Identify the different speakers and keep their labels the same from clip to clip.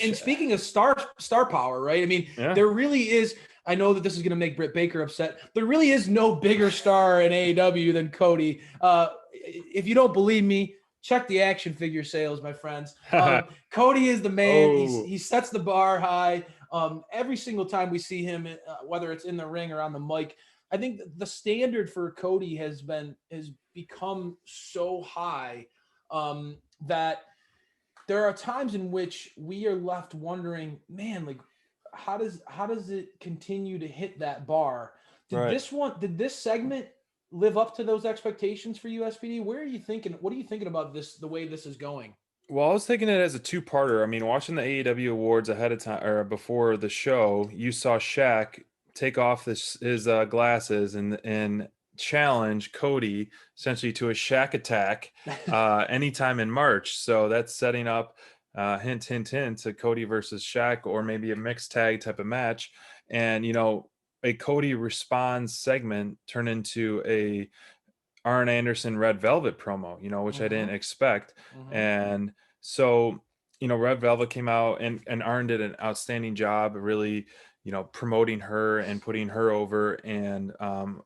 Speaker 1: And speaking of star power, right? I mean, there really is. I know that this is going to make Britt Baker upset. There really is no bigger star in AEW than Cody. If you don't believe me, check the action figure sales, my friends. Cody is the man. He sets the bar high. Every single time we see him, whether it's in the ring or on the mic, I think the standard for Cody has become so high that there are times in which we are left wondering, man, like how does it continue to hit that bar? Did this segment live up to those expectations for you, SPD? Where are you thinking? What are you thinking about this? The way this is going?
Speaker 2: Well, I was thinking it as a two-parter. I mean, watching the AEW awards ahead of time or before the show, you saw Shaq take off his glasses and challenge Cody essentially to a Shaq attack anytime in March. So that's setting up hint, hint, hint to Cody versus Shaq, or maybe a mixed tag type of match. And, a Cody responds segment turned into a Arn Anderson Red Velvet promo, which I didn't expect. And so, Red Velvet came out and Arn did an outstanding job, really, promoting her and putting her over, and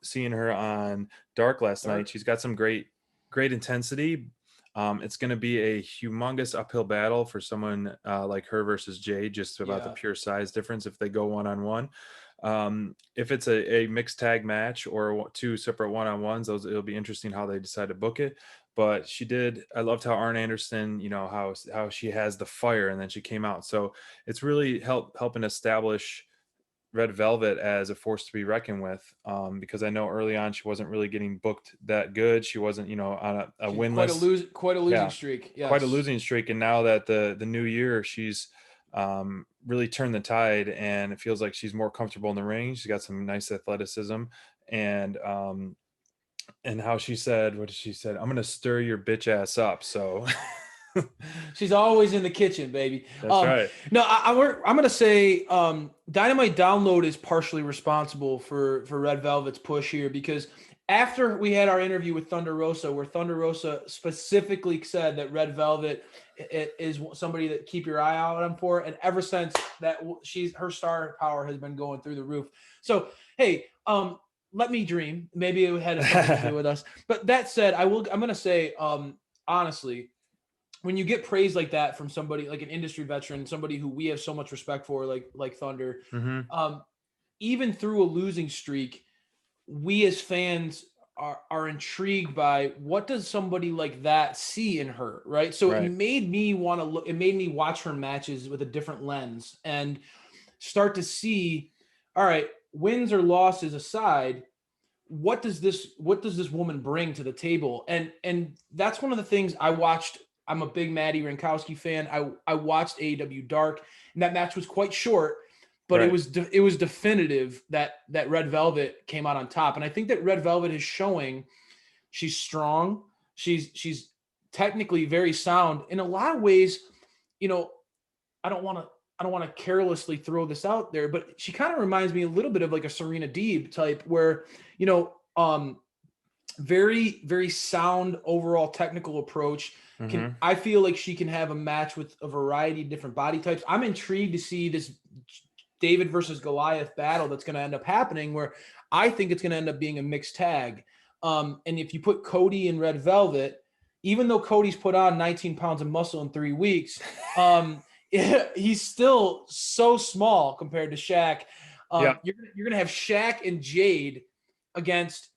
Speaker 2: seeing her on Dark last night. She's got some great intensity. It's going to be a humongous uphill battle for someone like her versus Jade, just about the pure size difference if they go one-on-one. If it's a mixed tag match or two separate one-on-ones, it'll be interesting how they decide to book it. But I loved how Arn Anderson, how she has the fire, and then she came out. So it's really helping establish Red Velvet as a force to be reckoned with, because I know early on she wasn't really getting booked that good. She wasn't, on a winless,
Speaker 1: quite a losing streak. Yes.
Speaker 2: Quite a losing streak. And now that the new year, she's really turned the tide, and it feels like she's more comfortable in the ring. She's got some nice athleticism, and how she said, what did she said? I'm going to stir your bitch ass up. So
Speaker 1: she's always in the kitchen, baby.
Speaker 2: That's right.
Speaker 1: No, I'm going to say Dynamite Download is partially responsible for Red Velvet's push here, because after we had our interview with Thunder Rosa, where Thunder Rosa specifically said that Red Velvet is somebody that keep your eye out on for, and ever since that, her star power has been going through the roof. So, hey, let me dream. Maybe it had something to do with us. But that said, I'm going to say, honestly, when you get praise like that from somebody like an industry veteran, somebody who we have so much respect for, like Thunder, even through a losing streak, we as fans are intrigued by what does somebody like that see in her, right? So It made me want to look. It made me watch her matches with a different lens and start to see, all right, wins or losses aside, what does this woman bring to the table? And that's one of the things I watched. I'm a big Maddie Rankowski fan. I watched AEW Dark, and that match was quite short, but it was definitive that Red Velvet came out on top. And I think that Red Velvet is showing she's strong. She's technically very sound in a lot of ways. I don't want to carelessly throw this out there, but she kind of reminds me a little bit of like a Serena Deeb type, where, very, very sound overall technical approach. I feel like she can have a match with a variety of different body types. I'm intrigued to see this David versus Goliath battle that's going to end up happening, where I think it's going to end up being a mixed tag. And if you put Cody and Red Velvet, even though Cody's put on 19 pounds of muscle in 3 weeks, he's still so small compared to Shaq. You're going to have Shaq and Jade against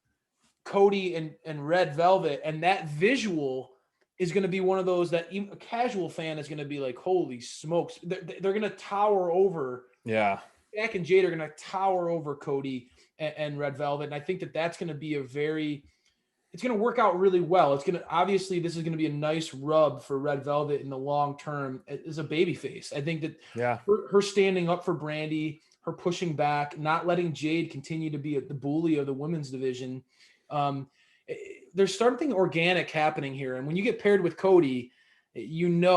Speaker 1: Cody and Red Velvet, and that visual is going to be one of those that even a casual fan is going to be like, holy smokes. They're going to tower over.
Speaker 2: Yeah.
Speaker 1: Shaq and Jade are going to tower over Cody and Red Velvet. And I think that that's going to be it's going to work out really well. Obviously this is going to be a nice rub for Red Velvet in the long term as a babyface. I think that her standing up for Brandy, her pushing back, not letting Jade continue to be the bully of the women's division. There's something organic happening here. And when you get paired with Cody, your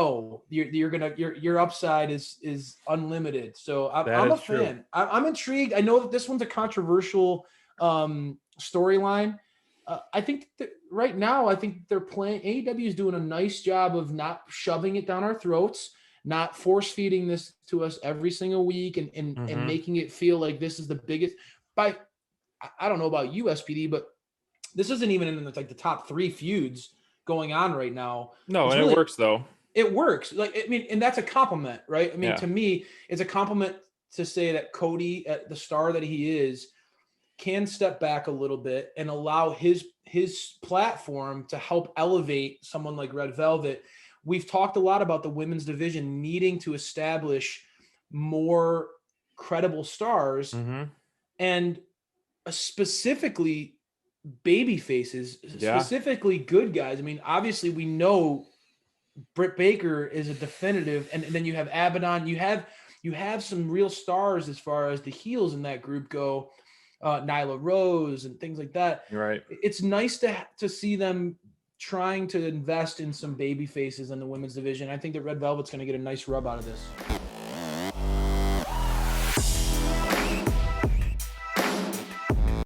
Speaker 1: upside is unlimited. So I'm a fan. I'm intrigued. I know that this one's a controversial storyline. I think that right now, I think they're playing. AEW is doing a nice job of not shoving it down our throats not force feeding this to us every single week and
Speaker 2: Mm-hmm.
Speaker 1: making it feel like this is the biggest. I don't know about USPD, but this isn't even in like the top 3 feuds going on right now.
Speaker 2: No,
Speaker 1: It's
Speaker 2: and
Speaker 1: really,
Speaker 2: it works though.
Speaker 1: it works. Like, I mean, and that's a compliment, right? I mean,
Speaker 2: Yeah.
Speaker 1: to me, it's a compliment to say that Cody, at the star that he is, can step back a little bit and allow his platform to help elevate someone like Red Velvet. We've talked a lot about the women's division needing to establish more credible stars,
Speaker 2: Mm-hmm.
Speaker 1: and specifically baby faces,
Speaker 2: Yeah.
Speaker 1: specifically good guys. I mean, obviously we know Britt Baker is a definitive, and then you have Abaddon. You have some real stars as far as the heels in that group go, Nyla Rose and things like that.
Speaker 2: You're right.
Speaker 1: It's nice to see them trying to invest in some baby faces in the women's division. I think that Red Velvet's going to get a nice rub out of this.